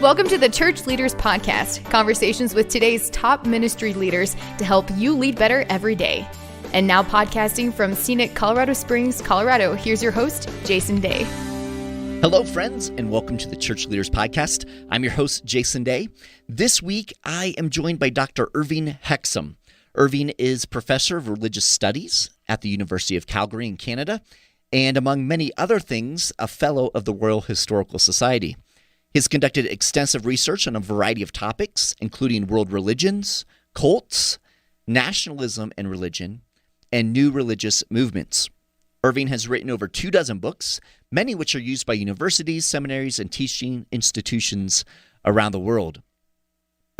Welcome to the Church Leaders Podcast, conversations with today's top ministry leaders to help you lead better every day. And now podcasting from scenic Colorado Springs, Colorado, here's your host, Jason Day. Hello, friends, and welcome to the Church Leaders Podcast. I'm your host, Jason Day. This week, I am joined by Dr. Irving Hexham. Irving is professor of religious studies at the University of Calgary in Canada, and among many other things, a fellow of the Royal Historical Society. He's conducted extensive research on a variety of topics, including world religions, cults, nationalism and religion, and new religious movements. Irving has written over 24 books, many which are used by universities, seminaries, and teaching institutions around the world.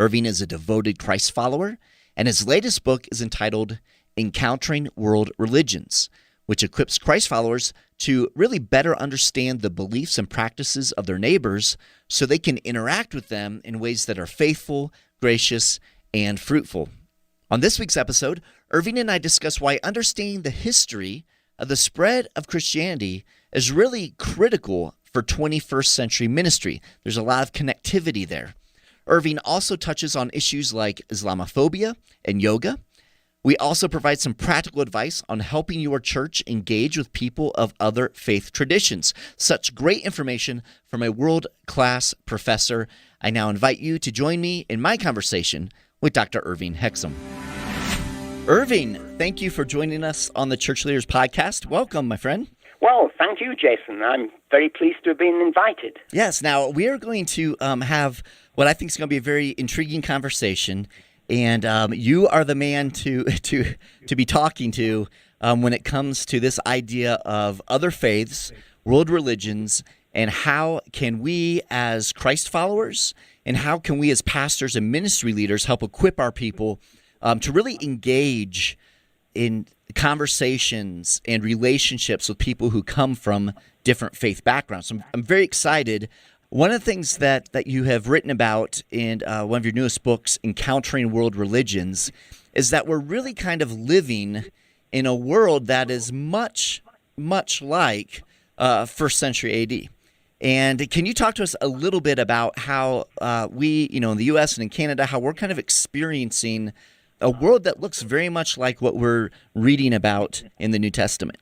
Irving is a devoted Christ follower, and his latest book is entitled Encountering World Religions, which equips Christ followers to really better understand the beliefs and practices of their neighbors so they can interact with them in ways that are faithful, gracious, and fruitful. On this week's episode, Irving and I discuss why understanding the history of the spread of Christianity is really critical for 21st century ministry. There's a lot of connectivity there. Irving also touches on issues like Islamophobia and yoga. We also provide some practical advice on helping your church engage with people of other faith traditions. Such great information from a world-class professor. I now invite you to join me in my conversation with Dr. Irving Hexham. Irving, thank you for joining us on the Church Leaders Podcast. Welcome, my friend. Well, thank you, Jason. I'm very pleased to have been invited. Yes. Now, we are going to have what I think is going to be a very intriguing conversation. And you are the man to be talking to when it comes to this idea of other faiths, world religions, and how can we as Christ followers and how can we as pastors and ministry leaders help equip our people to really engage in conversations and relationships with people who come from different faith backgrounds. So I'm very excited. One of the things that you have written about in one of your newest books, Encountering World Religions, is that we're really kind of living in a world that is much, much like first century AD. And can you talk to us a little bit about how we, in the U.S. and in Canada, how we're kind of experiencing a world that looks very much like what we're reading about in the New Testament?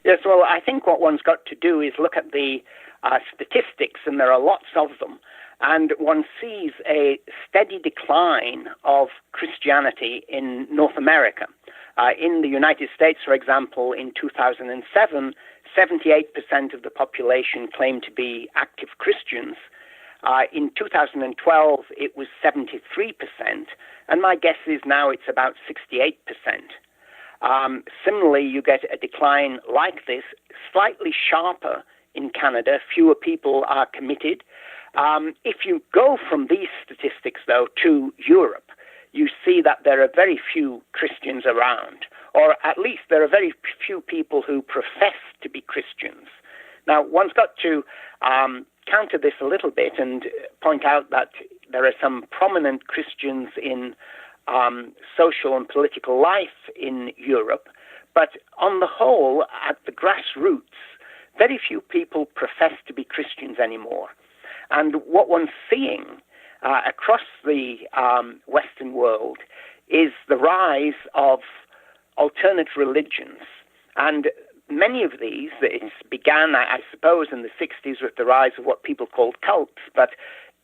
Yes, well, I think what one's got to do is look at the statistics, and there are lots of them, and one sees a steady decline of Christianity in North America. In the United States, for example, in 2007, 78% of the population claimed to be active Christians. In 2012, it was 73%, and my guess is now it's about 68%. Similarly, you get a decline like this, slightly sharper in Canada. Fewer people are committed. If you go from these statistics, though, to Europe, you see that there are very few Christians around, or at least there are very few people who profess to be Christians. Now, one's got to counter this a little bit and point out that there are some prominent Christians in social and political life in Europe, but on the whole, at the grassroots, very few people profess to be Christians anymore. And what one's seeing across the Western world is the rise of alternate religions. And many of these, it began, I suppose, in the 60s with the rise of what people called cults, but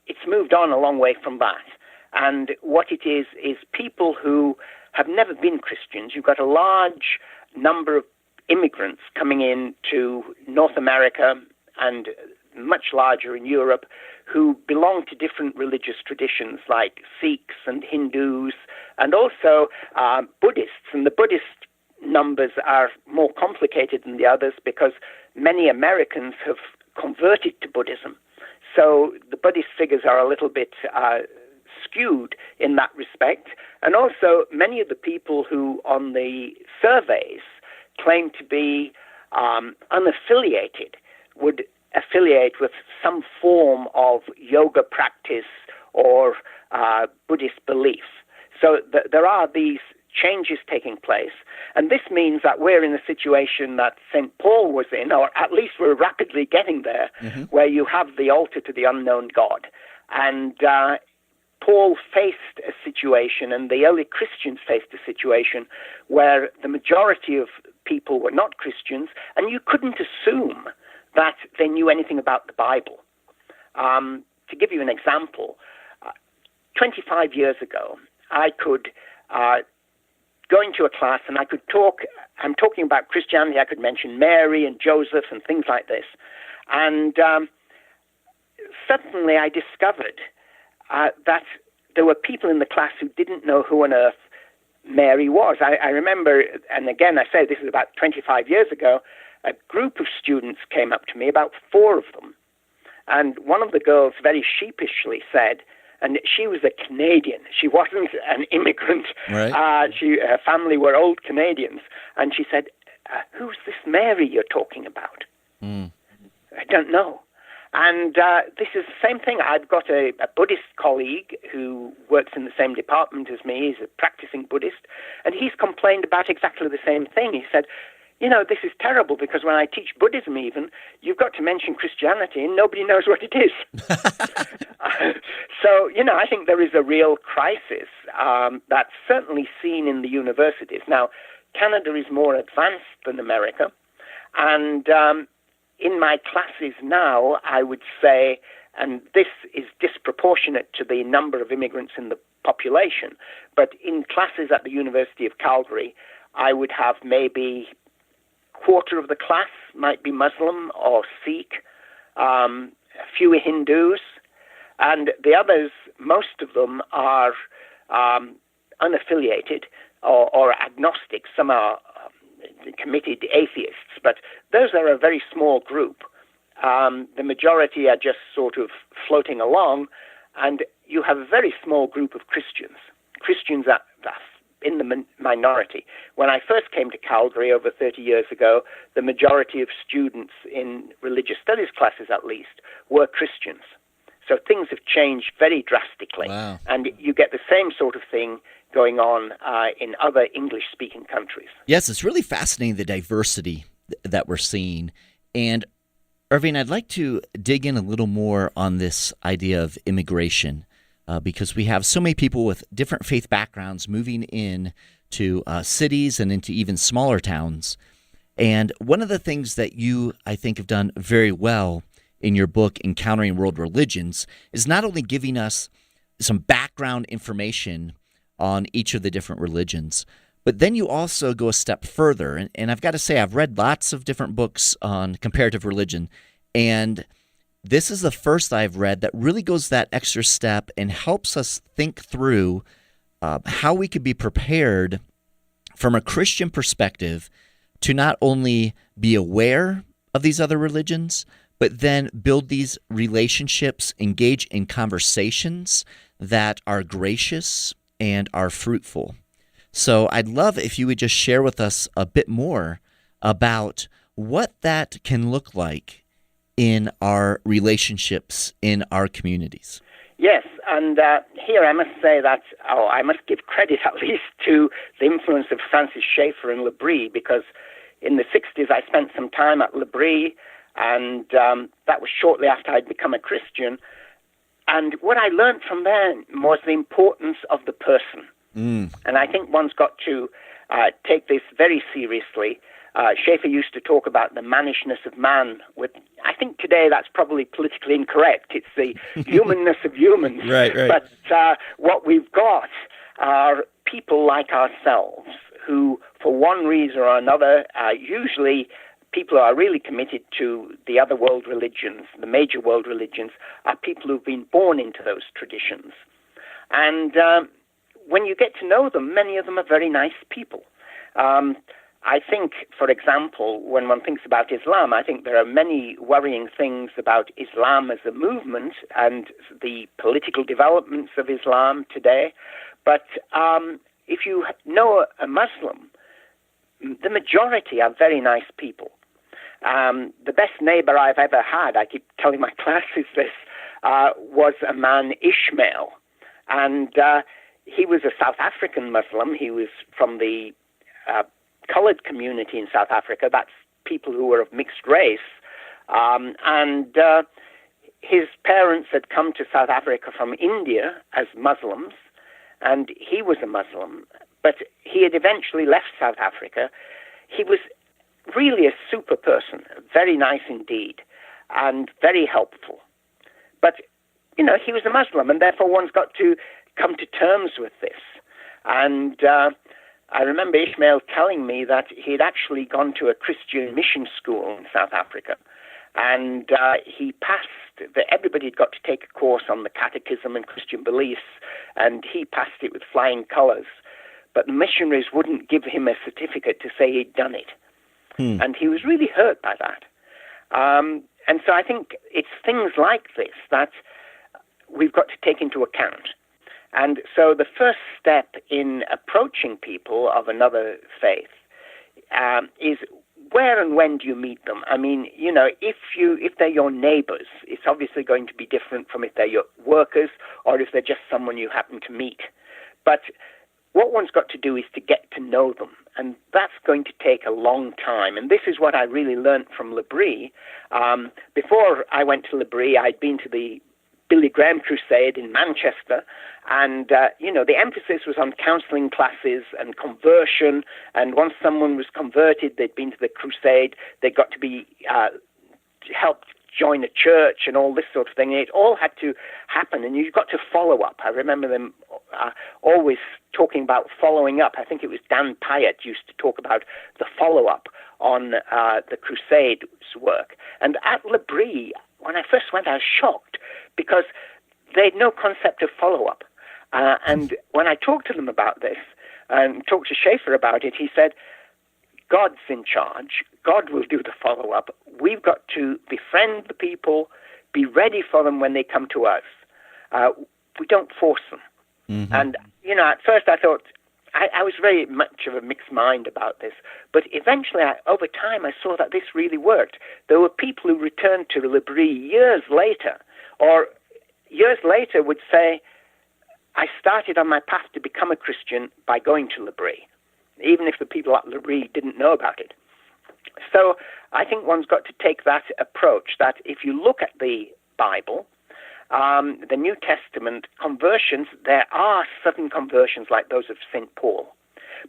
it's moved on a long way from that. And what it is people who have never been Christians. You've got a large number of immigrants coming in to North America and much larger in Europe who belong to different religious traditions like Sikhs and Hindus and also Buddhists. And the Buddhist numbers are more complicated than the others because many Americans have converted to Buddhism. So the Buddhist figures are a little bit skewed in that respect. And also many of the people who on the surveys claim to be unaffiliated would affiliate with some form of yoga practice or Buddhist belief. So there are these changes taking place. And this means that we're in a situation that St. Paul was in, or at least we're rapidly getting there, where you have the altar to the unknown God. And Paul faced a situation, and the early Christians faced a situation where the majority of people were not Christians, and you couldn't assume that they knew anything about the Bible. To give you an example, 25 years ago, I could go into a class and I could talk. I'm talking about Christianity. I could mention Mary and Joseph and things like this. And suddenly I discovered that there were people in the class who didn't know who on earth Mary was. I remember, and again, I say this is about 25 years ago, a group of students came up to me, about 4 of them, and one of the girls very sheepishly said, and she was a Canadian, she wasn't an immigrant, right. Her family were old Canadians, and she said, who's this Mary you're talking about? I don't know. And this is the same thing. I've got a Buddhist colleague who works in the same department as me. He's a practicing Buddhist, and he's complained about exactly the same thing. He said, this is terrible because when I teach Buddhism even, you've got to mention Christianity and nobody knows what it is. So, I think there is a real crisis that's certainly seen in the universities. Now, Canada is more advanced than America, and in my classes now, I would say, and this is disproportionate to the number of immigrants in the population, but in classes at the University of Calgary, I would have maybe a quarter of the class might be Muslim or Sikh, a few Hindus, and the others, most of them are unaffiliated or agnostic. Some are committed atheists, but those are a very small group. The majority are just sort of floating along, and you have a very small group of Christians. Christians are in the minority. When I first came to Calgary over 30 years ago, the majority of students in religious studies classes, at least, were Christians. So things have changed very drastically. Wow. And you get the same sort of thing going on in other English-speaking countries. Yes, it's really fascinating, the diversity that we're seeing. And Irving, I'd like to dig in a little more on this idea of immigration, because we have so many people with different faith backgrounds moving in to cities and into even smaller towns. And one of the things that you, I think, have done very well in your book, Encountering World Religions, is not only giving us some background information on each of the different religions, but then you also go a step further. And I've got to say, I've read lots of different books on comparative religion, and this is the first I've read that really goes that extra step and helps us think through how we could be prepared from a Christian perspective to not only be aware of these other religions, but then build these relationships, engage in conversations that are gracious and are fruitful. So I'd love if you would just share with us a bit more about what that can look like in our relationships in our communities. Yes, and here I must say that, I must give credit at least to the influence of Francis Schaeffer and L'Abri, because in the 60s I spent some time at L'Abri, and that was shortly after I'd become a Christian. And what I learned from there was the importance of the person. And I think one's got to take this very seriously. Schaeffer used to talk about the mannishness of man. I think today that's probably politically incorrect. It's the humanness of humans. Right. But what we've got are people like ourselves who, for one reason or another, usually people who are really committed to the other world religions, the major world religions, are people who've been born into those traditions. And when you get to know them, many of them are very nice people. I think, for example, when one thinks about Islam, I think there are many worrying things about Islam as a movement and the political developments of Islam today. But if you know a Muslim, the majority are very nice people. The best neighbor I've ever had, I keep telling my classes this, was a man, Ishmael. And he was a South African Muslim. He was from the colored community in South Africa. That's people who were of mixed race. And his parents had come to South Africa from India as Muslims, and he was a Muslim, but he had eventually left South Africa. He was really a super person, very nice indeed, and very helpful. But, he was a Muslim, and therefore one's got to come to terms with this. And I remember Ishmael telling me that he'd actually gone to a Christian mission school in South Africa, and he passed. Everybody had got to take a course on the catechism and Christian beliefs, and he passed it with flying colors. But the missionaries wouldn't give him a certificate to say he'd done it. And he was really hurt by that. And so I think it's things like this that we've got to take into account. And so the first step in approaching people of another faith is, where and when do you meet them? I mean, if they're your neighbors, it's obviously going to be different from if they're your workers or if they're just someone you happen to meet. But what one's got to do is to get to know them, and that's going to take a long time. And this is what I really learned from L'Abri. Before I went to L'Abri, I'd been to the Billy Graham Crusade in Manchester, and the emphasis was on counseling classes and conversion, and once someone was converted, they'd been to the crusade, they got to be helped join a church and all this sort of thing. It all had to happen, and you've got to follow up. I remember them always talking about following up. I think it was Dan Pyatt used to talk about the follow-up on the Crusade's work. And at L'Abri, when I first went, I was shocked because they had no concept of follow-up. And when I talked to them about this and talked to Schaefer about it, he said, God's in charge. God will do the follow-up. We've got to befriend the people, be ready for them when they come to us. We don't force them. Mm-hmm. And, at first I thought, I was very much of a mixed mind about this. But eventually, over time, I saw that this really worked. There were people who returned to L'Abri years later, or years later would say, I started on my path to become a Christian by going to L'Abri, even if the people at L'Abri didn't know about it. So I think one's got to take that approach, that if you look at the Bible, the New Testament conversions, there are sudden conversions like those of St. Paul.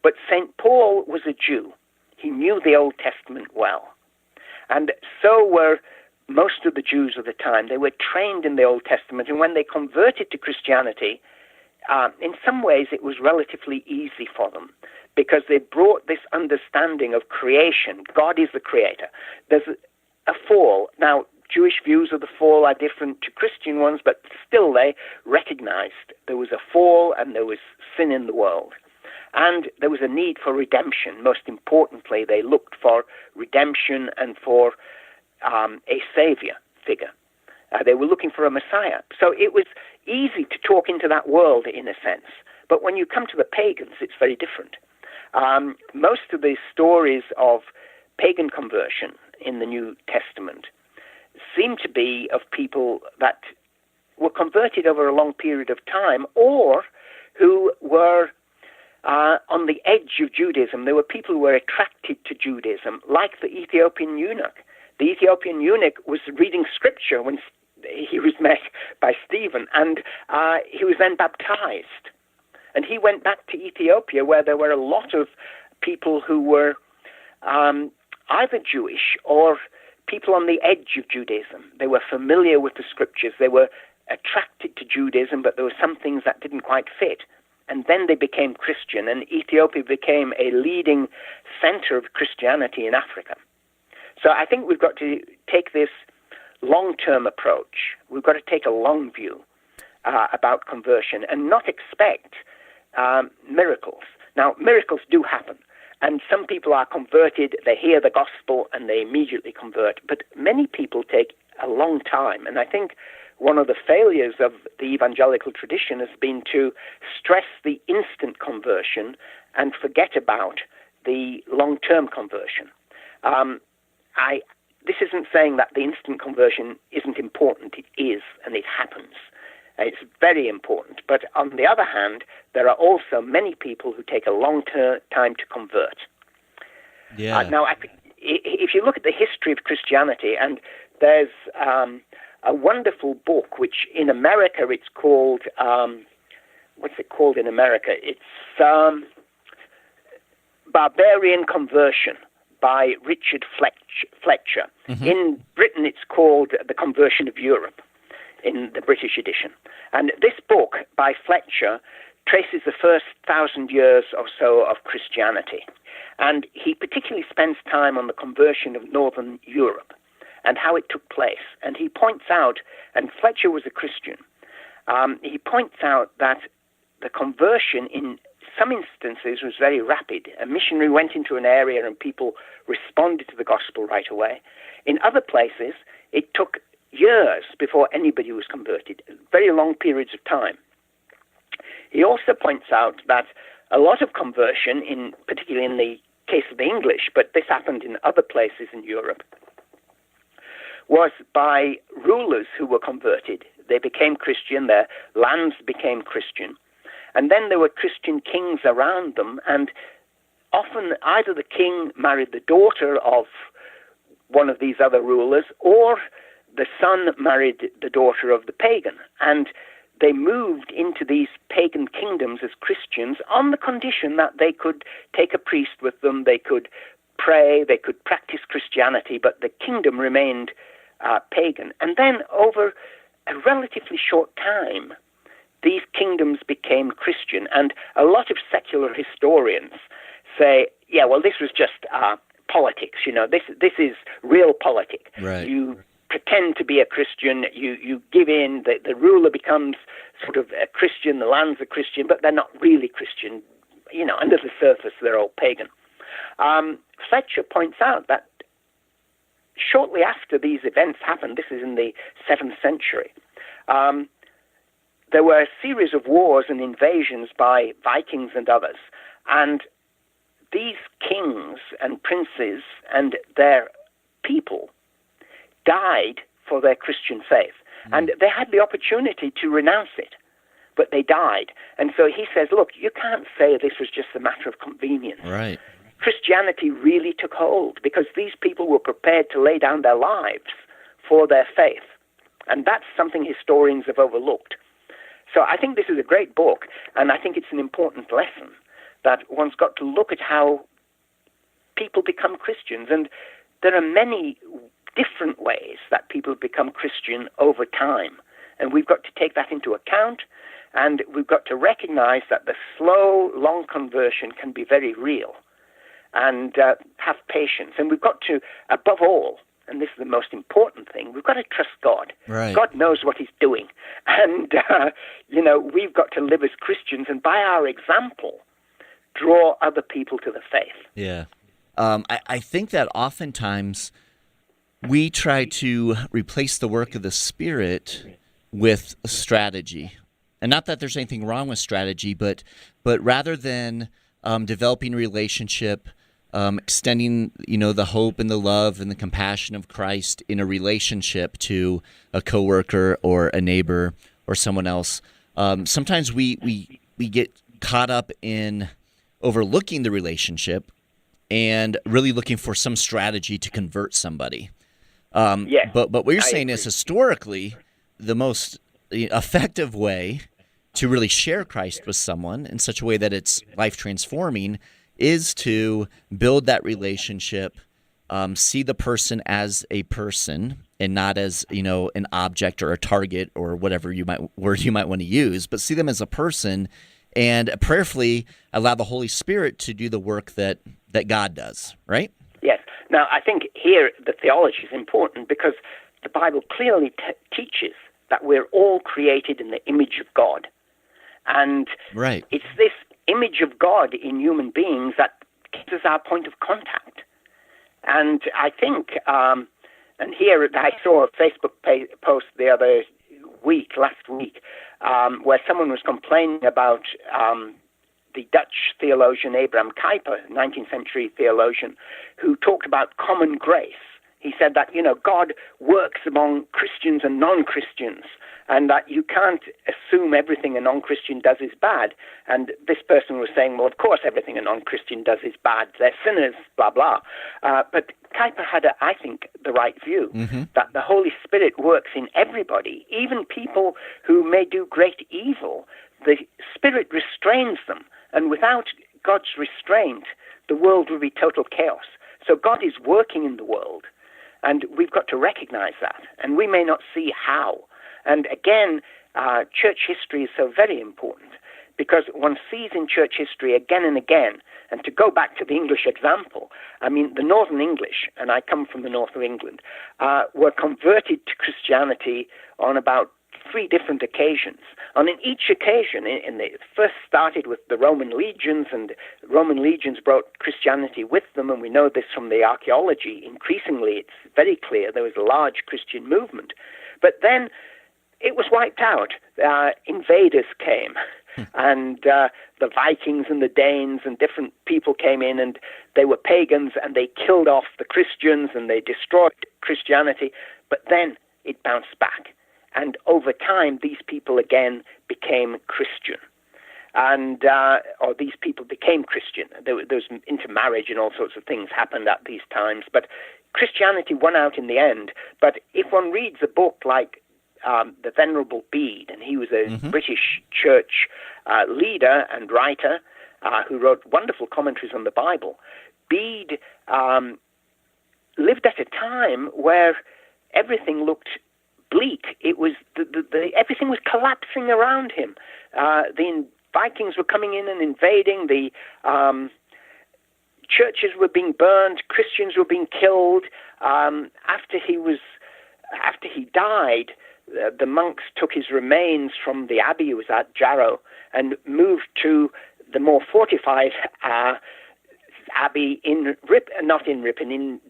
But St. Paul was a Jew. He knew the Old Testament well. And so were most of the Jews of the time. They were trained in the Old Testament, and when they converted to Christianity, in some ways it was relatively easy for them because they brought this understanding of creation. God is the creator. There's a fall. Now, Jewish views of the fall are different to Christian ones, but still they recognized there was a fall and there was sin in the world. And there was a need for redemption. Most importantly, they looked for redemption and for a savior figure. They were looking for a Messiah. So it was easy to talk into that world in a sense. But when you come to the pagans, it's very different. Most of the stories of pagan conversion in the New Testament seem to be of people that were converted over a long period of time or who were on the edge of Judaism. There were people who were attracted to Judaism, like the Ethiopian eunuch. The Ethiopian eunuch was reading scripture when he was met by Stephen, and he was then baptized. And he went back to Ethiopia, where there were a lot of people who were either Jewish or people on the edge of Judaism. They were familiar with the scriptures. They were attracted to Judaism, but there were some things that didn't quite fit. And then they became Christian, and Ethiopia became a leading center of Christianity in Africa. So I think we've got to take this long-term approach. We've got to take a long view about conversion and not expect miracles. Now, miracles do happen. And some people are converted, they hear the gospel, and they immediately convert. But many people take a long time. And I think one of the failures of the evangelical tradition has been to stress the instant conversion and forget about the long-term conversion. This isn't saying that the instant conversion isn't important. It is, and it happens. It's very important. But on the other hand, there are also many people who take a long time to convert. Yeah. Now, if you look at the history of Christianity, and there's a wonderful book, which in America it's called, what's it called in America? It's Barbarian Conversion by Richard Fletcher. Mm-hmm. In Britain, it's called The Conversion of Europe in the British edition. And this book by Fletcher traces the first 1,000 years or so of Christianity. And he particularly spends time on the conversion of Northern Europe and how it took place. And he points out, and Fletcher was a Christian, he points out that the conversion in some instances was very rapid. A missionary went into an area and people responded to the gospel right away. In other places, it took years before anybody was converted, very long periods of time. He also points out that a lot of conversion, particularly in the case of the English, but this happened in other places in Europe, was by rulers who were converted. They became Christian, their lands became Christian, and then there were Christian kings around them, and often either the king married the daughter of one of these other rulers, or the son married the daughter of the pagan, and they moved into these pagan kingdoms as Christians on the condition that they could take a priest with them, they could pray, they could practice Christianity, but the kingdom remained pagan. And then over a relatively short time, these kingdoms became Christian, and a lot of secular historians say, yeah, well, this was just politics, this is real politics. Right. You pretend to be a Christian, you give in, the ruler becomes sort of a Christian, the lands are Christian, but they're not really Christian. Under the surface, they're all pagan. Fletcher points out that shortly after these events happened, this is in the 7th century, there were a series of wars and invasions by Vikings and others, and these kings and princes and their people died for their Christian faith. And they had the opportunity to renounce it, but they died. And so he says, look, you can't say this was just a matter of convenience. Right. Christianity really took hold because these people were prepared to lay down their lives for their faith. And that's something historians have overlooked. So I think this is a great book, and I think it's an important lesson that one's got to look at how people become Christians. And there are many different ways that people become Christian over time. And we've got to take that into account, and we've got to recognize that the slow, long conversion can be very real, and have patience. And we've got to, above all, and this is the most important thing, we've got to trust God. Right. God knows what he's doing. And, we've got to live as Christians, and by our example, draw other people to the faith. Yeah. I think that oftentimes we try to replace the work of the Spirit with strategy. And not that there's anything wrong with strategy, but rather than developing a relationship, extending, the hope and the love and the compassion of Christ in a relationship to a coworker or a neighbor or someone else, sometimes we get caught up in overlooking the relationship and really looking for some strategy to convert somebody. Yes, but what you're saying agree. is historically the most effective way to really share Christ with someone in such a way that it's life-transforming is to build that relationship, see the person as a person and not as, an object or a target or whatever word you might want to use, but see them as a person and prayerfully allow the Holy Spirit to do the work that God does, right? Yes. Now, I think here the theology is important because the Bible clearly teaches that we're all created in the image of God. And right. It's this image of God in human beings that gives us our point of contact. And I think, and here I saw a Facebook post last week, where someone was complaining about the Dutch theologian Abraham Kuyper, 19th century theologian, who talked about common grace. He said that, God works among Christians and non-Christians, and that you can't assume everything a non-Christian does is bad. And this person was saying, well, of course everything a non-Christian does is bad. They're sinners, blah, blah. But Kuyper had, I think, the right view, that the Holy Spirit works in everybody, even people who may do great evil. The Spirit restrains them, and without God's restraint, the world will be total chaos. So God is working in the world, and we've got to recognize that, and we may not see how. And again, church history is so very important, because one sees in church history again and again, and to go back to the English example, I mean, the Northern English, and I come from the north of England, were converted to Christianity on about 3 different occasions. And in each occasion, it first started with the Roman legions, and Roman legions brought Christianity with them, and we know this from the archaeology. Increasingly, it's very clear there was a large Christian movement. But then it was wiped out. Invaders came, and the Vikings and the Danes and different people came in, and they were pagans, and they killed off the Christians, and they destroyed Christianity. But then it bounced back. And over time, these people again became Christian. And, or these people became Christian. There was intermarriage and all sorts of things happened at these times. But Christianity won out in the end. But if one reads a book like the Venerable Bede, and he was a British church leader and writer who wrote wonderful commentaries on the Bible, Bede lived at a time where everything looked bleak. It was everything was collapsing around him. The Vikings were coming in and invading. The churches were being burned. Christians were being killed. After he died, the monks took his remains from the abbey he was at, Jarrow, and moved to the more fortified abbey in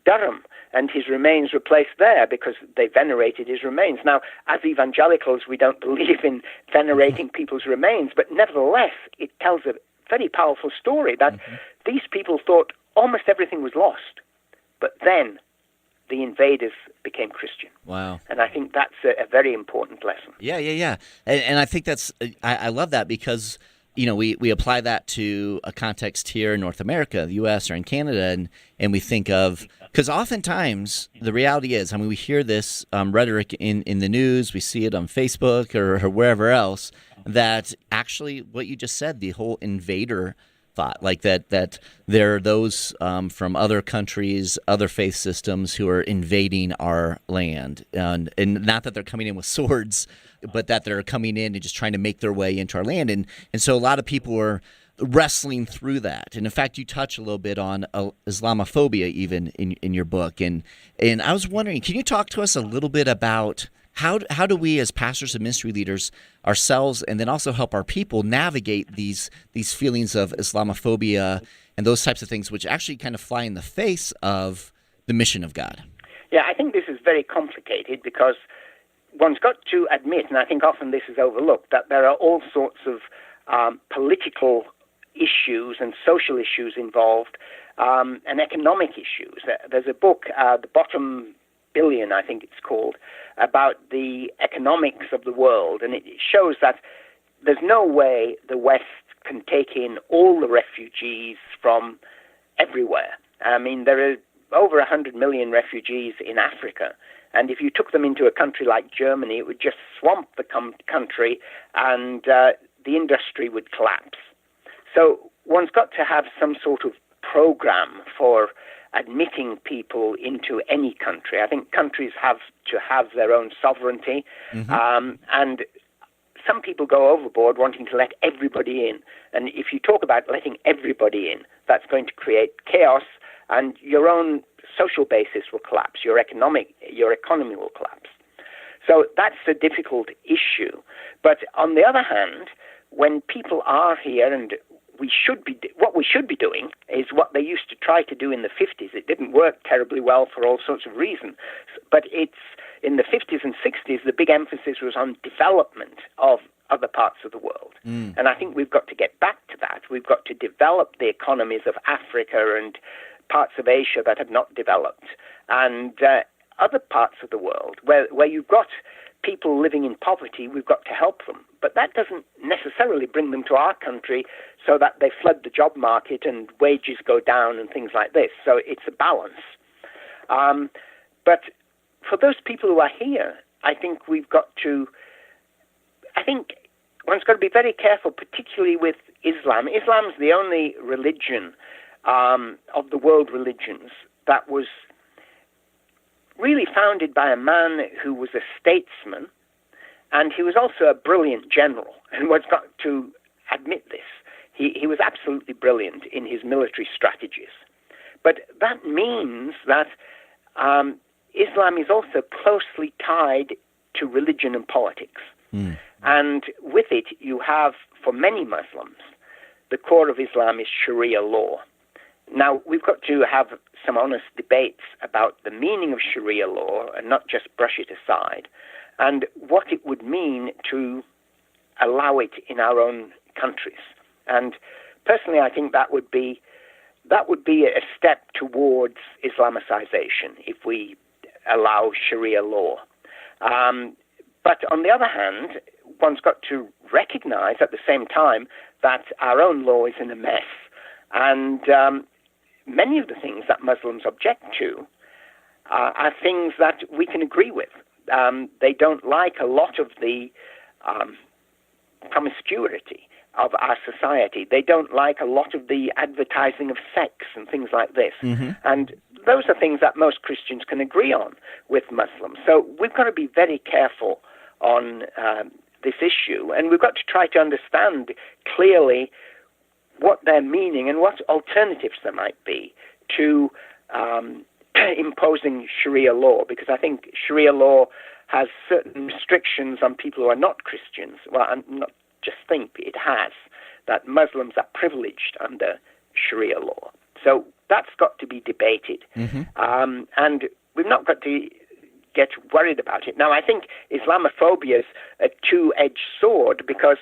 Durham, and his remains were placed there because they venerated his remains. Now, as evangelicals, we don't believe in venerating people's remains, but nevertheless, it tells a very powerful story that these people thought almost everything was lost, but then the invaders became Christian. Wow. And I think that's a very important lesson. Yeah. And I think that's, I love that because, you know, we apply that to a context here in North America, the U.S. or in Canada, and we think of, because oftentimes the reality is, I mean, we hear this rhetoric in the news, we see it on Facebook or wherever else, that actually what you just said, the whole invader thought, like that there are those from other countries, other faith systems who are invading our land, and not that they're coming in with swords, but that they're coming in and just trying to make their way into our land, and so a lot of people are wrestling through that. And in fact, you touch a little bit on Islamophobia even in your book, and I was wondering, can you talk to us a little bit about how do we as pastors and ministry leaders ourselves, and then also help our people navigate these feelings of Islamophobia and those types of things, which actually kind of fly in the face of the mission of God? Yeah, I think this is very complicated because one's got to admit, and I think often this is overlooked, that there are all sorts of political issues and social issues involved, and economic issues. There's a book, The Bottom Billion, I think it's called, about the economics of the world, and it shows that there's no way the West can take in all the refugees from everywhere. I mean, there are over 100 million refugees in Africa, and if you took them into a country like Germany, it would just swamp the country, and the industry would collapse. So one's got to have some sort of program for admitting people into any country. I think countries have to have their own sovereignty, and some people go overboard wanting to let everybody in. And if you talk about letting everybody in, that's going to create chaos, and your own social basis will collapse, your economy will collapse. So that's a difficult issue. But on the other hand, when people are here, and what we should be doing is what they used to try to do in the 50s. It didn't work terribly well for all sorts of reasons. But it's in the 50s and 60s, the big emphasis was on development of other parts of the world. And I think we've got to get back to that. We've got to develop the economies of Africa and parts of Asia that have not developed, and other parts of the world where you've got people living in poverty, we've got to help them. But that doesn't necessarily bring them to our country so that they flood the job market and wages go down and things like this. So it's a balance. But for those people who are here, I think one's got to be very careful, particularly with Islam. Islam's the only religion of the world religions that was really founded by a man who was a statesman, and he was also a brilliant general, and one's got to admit this. He was absolutely brilliant in his military strategies. But that means that Islam is also closely tied to religion and politics. And with it, you have, for many Muslims, the core of Islam is Sharia law. Now, we've got to have some honest debates about the meaning of Sharia law and not just brush it aside, and what it would mean to allow it in our own countries. And personally, I think that would be a step towards Islamicization if we allow Sharia law. But on the other hand, one's got to recognize at the same time that our own law is in a mess. And many of the things that Muslims object to are things that we can agree with. They don't like a lot of the promiscuity of our society. They don't like a lot of the advertising of sex and things like this. And those are things that most Christians can agree on with Muslims. So we've got to be very careful on this issue, and we've got to try to understand clearly what they're meaning and what alternatives there might be to imposing Sharia law, because I think Sharia law has certain restrictions on people who are not Christians. Well, I'm not just think it has, that Muslims are privileged under Sharia law. So that's got to be debated. And we've not got to get worried about it. Now, I think Islamophobia is a two-edged sword, because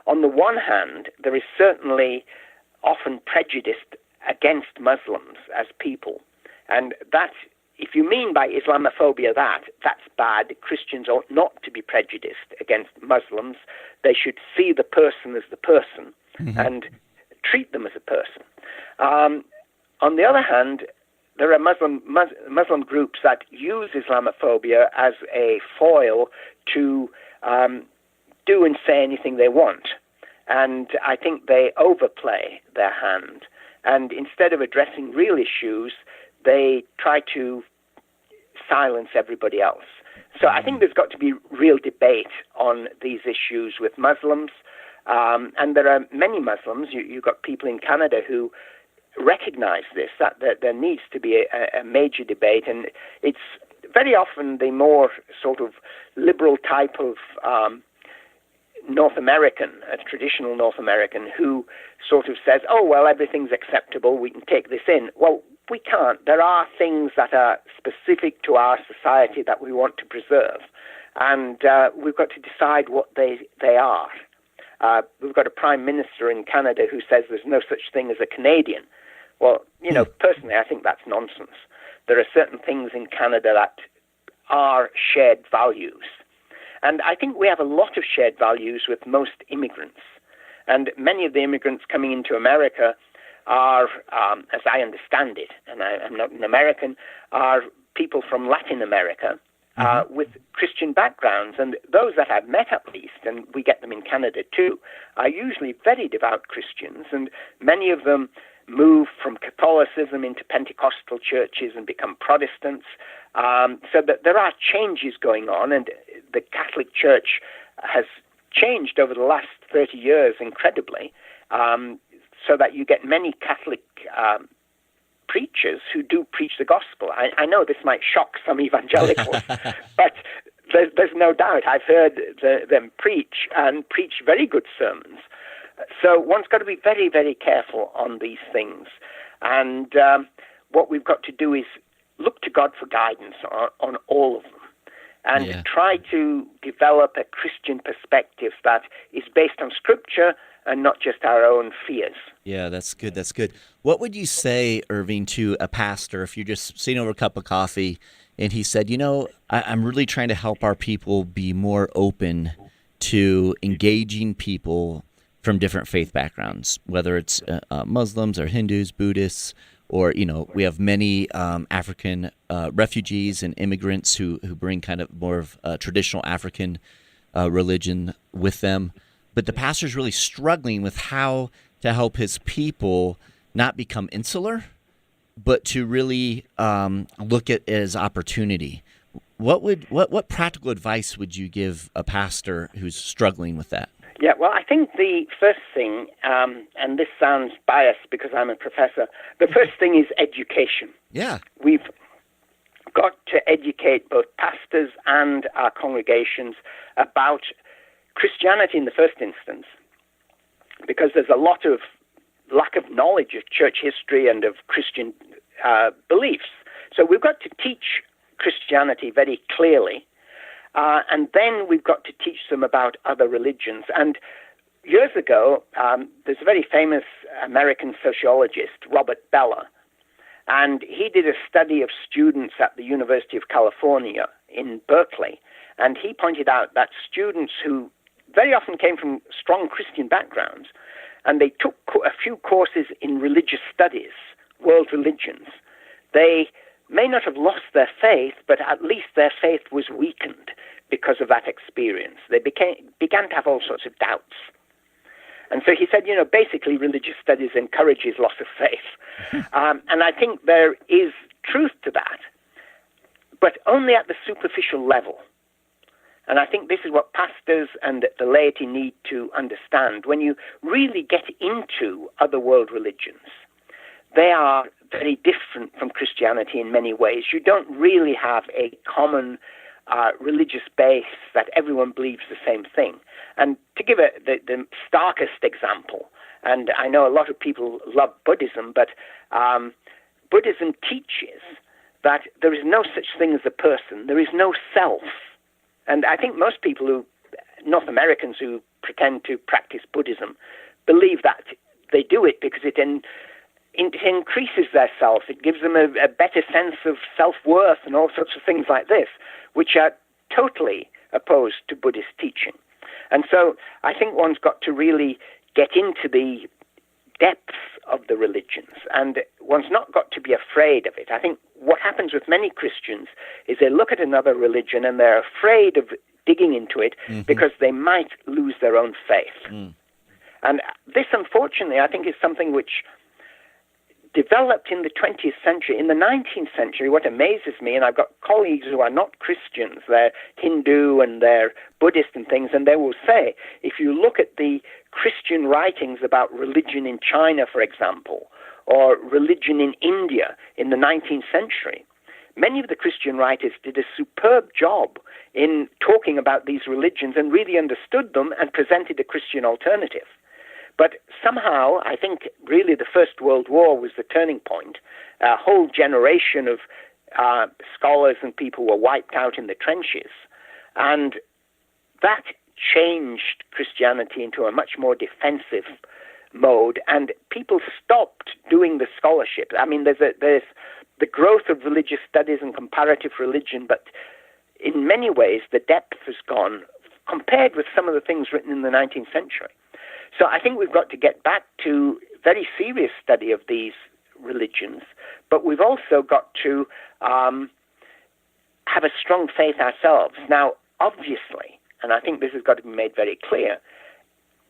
on the one hand, there is certainly often prejudice against Muslims as people. And that, if you mean by Islamophobia that's bad. Christians ought not to be prejudiced against Muslims. They should see the person as the person and treat them as a person. On the other hand, there are Muslim groups that use Islamophobia as a foil to do and say anything they want. And I think they overplay their hand. And instead of addressing real issues, they try to silence everybody else. So I think there's got to be real debate on these issues with Muslims. And there are many Muslims, you've got people in Canada who recognize this, that there needs to be a major debate. And it's very often the more sort of liberal type of North American, a traditional North American, who sort of says, oh, well, everything's acceptable, we can take this in. Well, we can't. There are things that are specific to our society that we want to preserve, and we've got to decide what they are. We've got a prime minister in Canada who says there's no such thing as a Canadian. Well, personally, I think that's nonsense. There are certain things in Canada that are shared values. And I think we have a lot of shared values with most immigrants. And many of the immigrants coming into America are, as I understand it, and I'm not an American, are people from Latin America with Christian backgrounds. And those that I've met, at least, and we get them in Canada too, are usually very devout Christians. And many of them move from Catholicism into Pentecostal churches and become Protestants. So that there are changes going on, and the Catholic Church has changed over the last 30 years incredibly, so that you get many Catholic preachers who do preach the gospel. I know this might shock some evangelicals, but there's no doubt. I've heard them preach, and preach very good sermons. So one's got to be very, very careful on these things. And what we've got to do is look to God for guidance on all of them, and try to develop a Christian perspective that is based on Scripture and not just our own fears. Yeah, that's good. That's good. What would you say, Irving, to a pastor if you're just sitting over a cup of coffee and he said, I'm really trying to help our people be more open to engaging people from different faith backgrounds, whether it's Muslims or Hindus, Buddhists, or, we have many African refugees and immigrants who bring kind of more of traditional African religion with them. But the pastor's really struggling with how to help his people not become insular, but to really look at it as opportunity. What practical advice would you give a pastor who's struggling with that? Yeah, well, I think the first thing, and this sounds biased because I'm a professor, the first thing is education. Yeah. We've got to educate both pastors and our congregations about Christianity in the first instance, because there's a lot of lack of knowledge of church history and of Christian beliefs. So we've got to teach Christianity very clearly. And then we've got to teach them about other religions. And years ago, there's a very famous American sociologist, Robert Bellah, and he did a study of students at the University of California in Berkeley. And he pointed out that students who very often came from strong Christian backgrounds, and they took a few courses in religious studies, world religions, they may not have lost their faith, but at least their faith was weakened because of that experience. They began to have all sorts of doubts. And so he said, basically religious studies encourages loss of faith. And I think there is truth to that, but only at the superficial level. And I think this is what pastors and the laity need to understand. When you really get into other world religions, they are very different from Christianity in many ways. You don't really have a common religious base that everyone believes the same thing. And to give the starkest example, and I know a lot of people love Buddhism, but Buddhism teaches that there is no such thing as a person. There is no self. And I think most people North Americans who pretend to practice Buddhism, believe that they do it because it increases their self. It gives them a better sense of self-worth and all sorts of things like this, which are totally opposed to Buddhist teaching. And so I think one's got to really get into the depths of the religions, and one's not got to be afraid of it. I think what happens with many Christians is they look at another religion and they're afraid of digging into it because they might lose their own faith. And this, unfortunately, I think is something which developed in the 20th century. In the 19th century, what amazes me, and I've got colleagues who are not Christians, they're Hindu and they're Buddhist and things, and they will say, if you look at the Christian writings about religion in China, for example, or religion in India in the 19th century, many of the Christian writers did a superb job in talking about these religions and really understood them and presented a Christian alternative. But somehow, I think really the First World War was the turning point. A whole generation of scholars and people were wiped out in the trenches. And that changed Christianity into a much more defensive mode, and people stopped doing the scholarship. I mean, there's the growth of religious studies and comparative religion, but in many ways the depth has gone compared with some of the things written in the 19th century. So I think we've got to get back to very serious study of these religions, but we've also got to have a strong faith ourselves. Now, obviously, and I think this has got to be made very clear,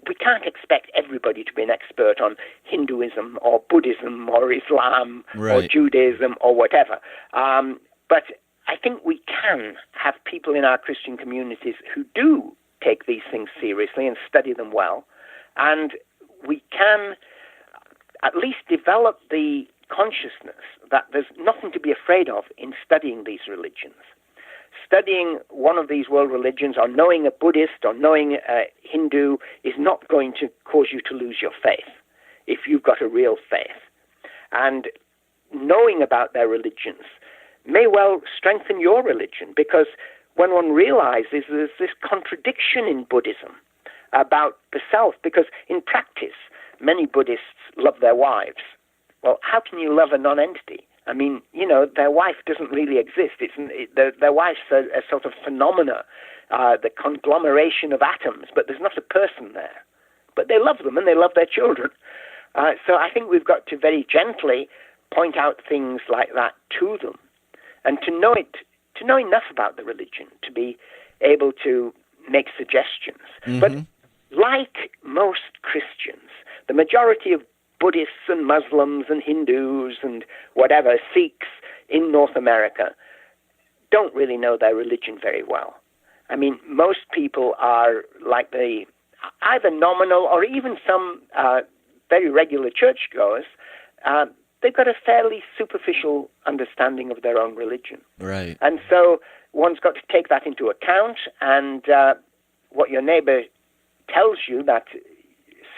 we can't expect everybody to be an expert on Hinduism or Buddhism or Islam or Judaism or whatever. But I think we can have people in our Christian communities who do take these things seriously and study them well. And we can at least develop the consciousness that there's nothing to be afraid of in studying these religions. Studying one of these world religions or knowing a Buddhist or knowing a Hindu is not going to cause you to lose your faith if you've got a real faith. And knowing about their religions may well strengthen your religion, because when one realizes there's this contradiction in Buddhism about the self, because in practice, many Buddhists love their wives. Well, how can you love a non-entity? I mean, their wife doesn't really exist. Their wife's a sort of phenomena, the conglomeration of atoms, but there's not a person there. But they love them and they love their children. So I think we've got to very gently point out things like that to them, and to know enough about the religion to be able to make suggestions. Mm-hmm. But like most Christians, the majority of Buddhists and Muslims and Hindus and whatever, Sikhs in North America, don't really know their religion very well. I mean, most people are like either nominal or even some very regular churchgoers. They've got a fairly superficial understanding of their own religion. Right. And so one's got to take that into account, and what your neighbor tells you that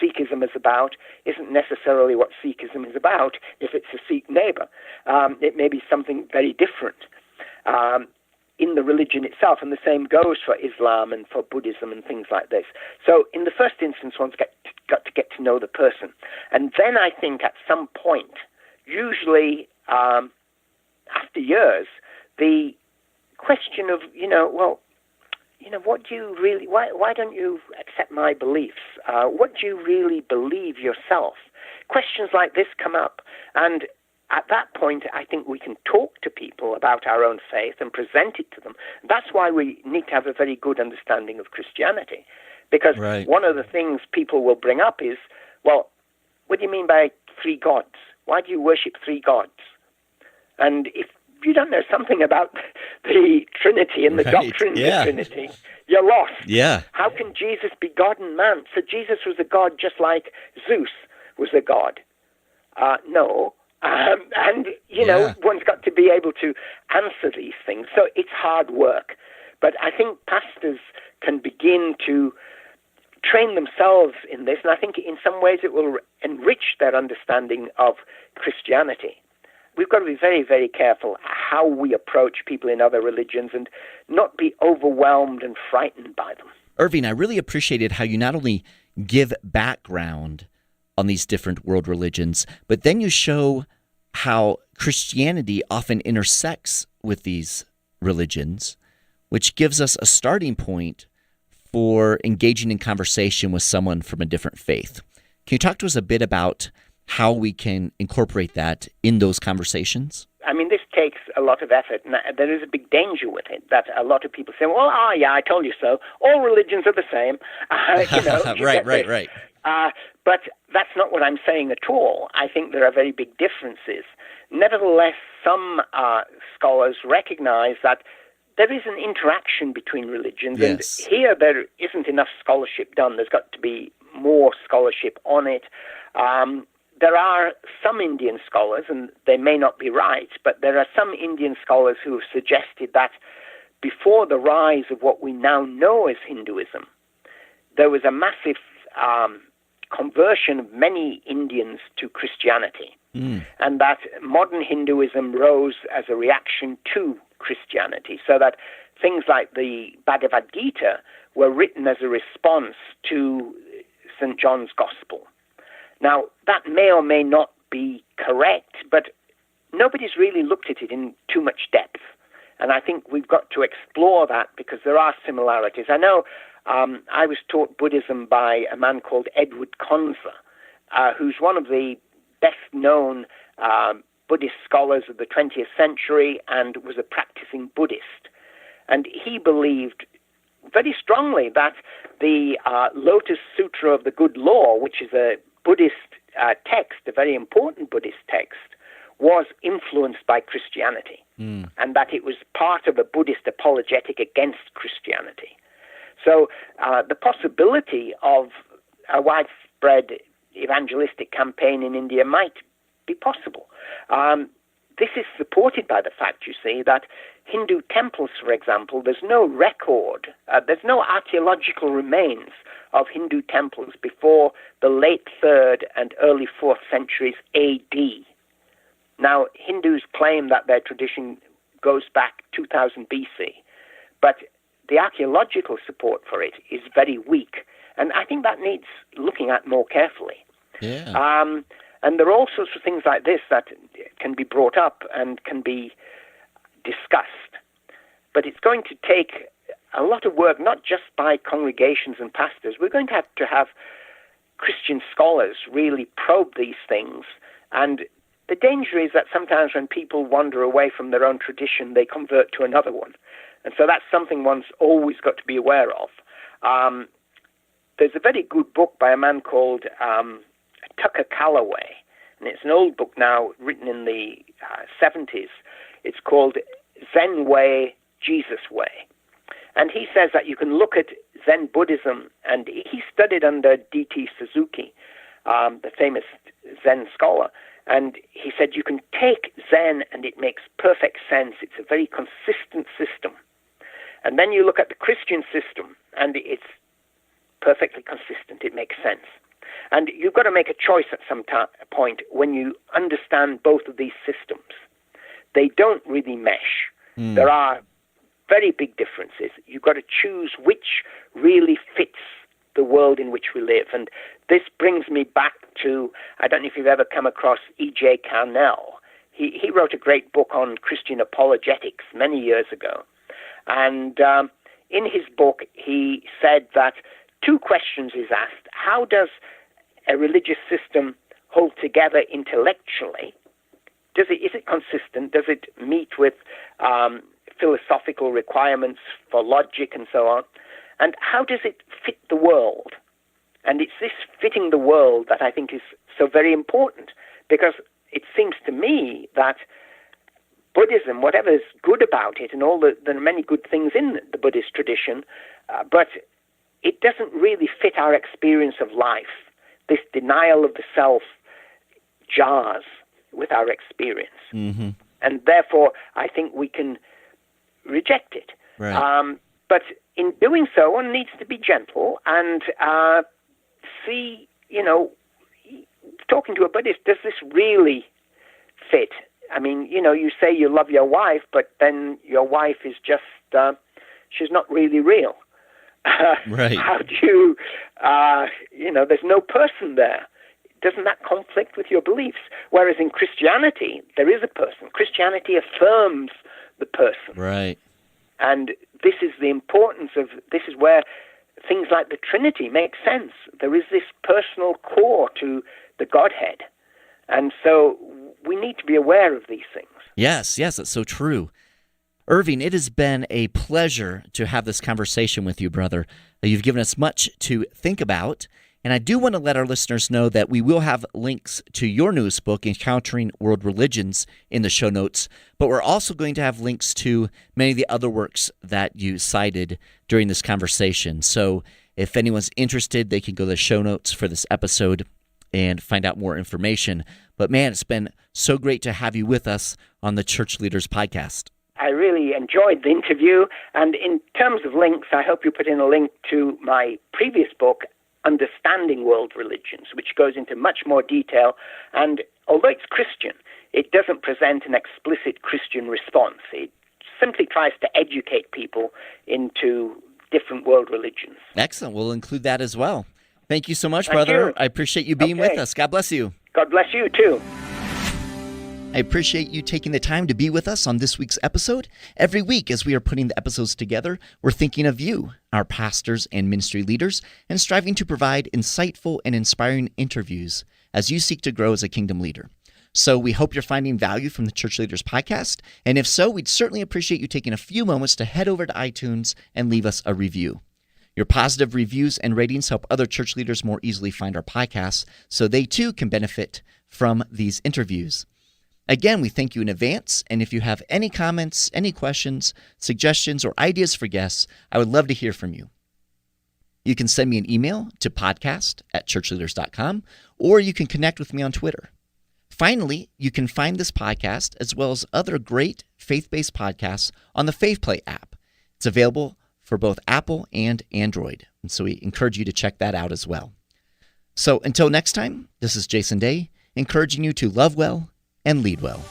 Sikhism is about isn't necessarily what Sikhism is about if it's a Sikh neighbor. It may be something very different in the religion itself, and the same goes for Islam and for Buddhism and things like this. So in the first instance, one's got to get to know the person. And then I think at some point, usually after years, the question of, what do you really, why don't you accept my beliefs? What do you really believe yourself? Questions like this come up, and at that point, I think we can talk to people about our own faith and present it to them. That's why we need to have a very good understanding of Christianity, because one of the things people will bring up is, well, what do you mean by three gods? Why do you worship three gods? And if you don't know something about the Trinity and the doctrine of the Trinity, you're lost. Yeah. How can Jesus be God and man? So Jesus was a god just like Zeus was a god. No. One's got to be able to answer these things. So it's hard work. But I think pastors can begin to train themselves in this, and I think in some ways it will enrich their understanding of Christianity. We've got to be very, very careful how we approach people in other religions and not be overwhelmed and frightened by them. Irving, I really appreciated how you not only give background on these different world religions, but then you show how Christianity often intersects with these religions, which gives us a starting point for engaging in conversation with someone from a different faith. Can you talk to us a bit about how we can incorporate that in those conversations? I mean, this takes a lot of effort, and there is a big danger with it, that a lot of people say, well, I told you so. All religions are the same. Right. But that's not what I'm saying at all. I think there are very big differences. Nevertheless, some scholars recognize that there is an interaction between religions, yes. And here there isn't enough scholarship done. There's got to be more scholarship on it. There are some Indian scholars, and they may not be right, but there are some Indian scholars who have suggested that before the rise of what we now know as Hinduism, there was a massive conversion of many Indians to Christianity, and that modern Hinduism rose as a reaction to Christianity, so that things like the Bhagavad Gita were written as a response to St. John's Gospel. Now, that may or may not be correct, but nobody's really looked at it in too much depth. And I think we've got to explore that because there are similarities. I know I was taught Buddhism by a man called Edward Conser, who's one of the best-known Buddhist scholars of the 20th century and was a practicing Buddhist. And he believed very strongly that the Lotus Sutra of the Good Law, which is a Buddhist text, a very important Buddhist text, was influenced by Christianity, and that it was part of a Buddhist apologetic against Christianity. So the possibility of a widespread evangelistic campaign in India might be possible. This is supported by the fact, you see, that Hindu temples, for example, there's no record, there's no archaeological remains of Hindu temples before the late 3rd and early 4th centuries A.D. Now, Hindus claim that their tradition goes back 2000 B.C., but the archaeological support for it is very weak, and I think that needs looking at more carefully. Yeah. And there are all sorts of things like this that can be brought up and can be discussed. But it's going to take a lot of work, not just by congregations and pastors. We're going to have Christian scholars really probe these things. And the danger is that sometimes when people wander away from their own tradition, they convert to another one. And so that's something one's always got to be aware of. There's a very good book by a man called Tucker Calloway, and it's an old book now, written in the 70s. It's called Zen Way, Jesus Way. And he says that you can look at Zen Buddhism, and he studied under D.T. Suzuki, the famous Zen scholar, and he said you can take Zen and it makes perfect sense. It's a very consistent system. And then you look at the Christian system, and it's perfectly consistent. It makes sense. And you've got to make a choice at some point when you understand both of these systems. They don't really mesh. There are very big differences. You've got to choose which really fits the world in which we live. And this brings me back to, I don't know if you've ever come across E.J. Carnell. He wrote a great book on Christian apologetics many years ago. And in his book, he said that two questions is asked. How does a religious system hold together intellectually? Is it consistent? Does it meet with philosophical requirements for logic and so on? And how does it fit the world? And it's this fitting the world that I think is so very important, because it seems to me that Buddhism, whatever is good about it, and there are many good things in the Buddhist tradition, but it doesn't really fit our experience of life. This denial of the self jars with our experience. Mm-hmm. And therefore, I think we can reject it. Right. But in doing so, one needs to be gentle and see, talking to a Buddhist, does this really fit? I mean, you say you love your wife, but then your wife is just, she's not really real. Right. How do you, there's no person there. Doesn't that conflict with your beliefs? Whereas in Christianity, there is a person. Christianity affirms the person. Right. And this is the importance of, this is where things like the Trinity make sense. There is this personal core to the Godhead. And so we need to be aware of these things. Yes, that's so true. Irving, it has been a pleasure to have this conversation with you, brother. You've given us much to think about. And I do want to let our listeners know that we will have links to your newest book, Encountering World Religions, in the show notes, but we're also going to have links to many of the other works that you cited during this conversation. So if anyone's interested, they can go to the show notes for this episode and find out more information. But man, it's been so great to have you with us on the Church Leaders Podcast. I really enjoyed the interview. And in terms of links, I hope you put in a link to my previous book, Understanding World Religions, which goes into much more detail. And although it's Christian, it doesn't present an explicit Christian response. It simply tries to educate people into different world religions. Excellent. We'll include that as well. Thank you so much, brother. I appreciate you being with us. God bless you. God bless you, too. I appreciate you taking the time to be with us on this week's episode. Every week, as we are putting the episodes together, we're thinking of you, our pastors and ministry leaders, and striving to provide insightful and inspiring interviews as you seek to grow as a kingdom leader. So we hope you're finding value from the Church Leaders Podcast, and if so, we'd certainly appreciate you taking a few moments to head over to iTunes and leave us a review. Your positive reviews and ratings help other church leaders more easily find our podcasts, so they too can benefit from these interviews. Again, we thank you in advance, and if you have any comments, any questions, suggestions, or ideas for guests, I would love to hear from you. You can send me an email to podcast@ChurchLeaders.com, or you can connect with me on Twitter. Finally, you can find this podcast as well as other great faith-based podcasts on the FaithPlay app. It's available for both Apple and Android, and so we encourage you to check that out as well. So until next time, this is Jason Day, encouraging you to love well and lead well.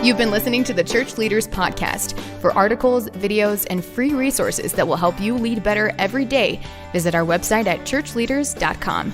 You've been listening to the Church Leaders Podcast. For articles, videos, and free resources that will help you lead better every day, visit our website at ChurchLeaders.com.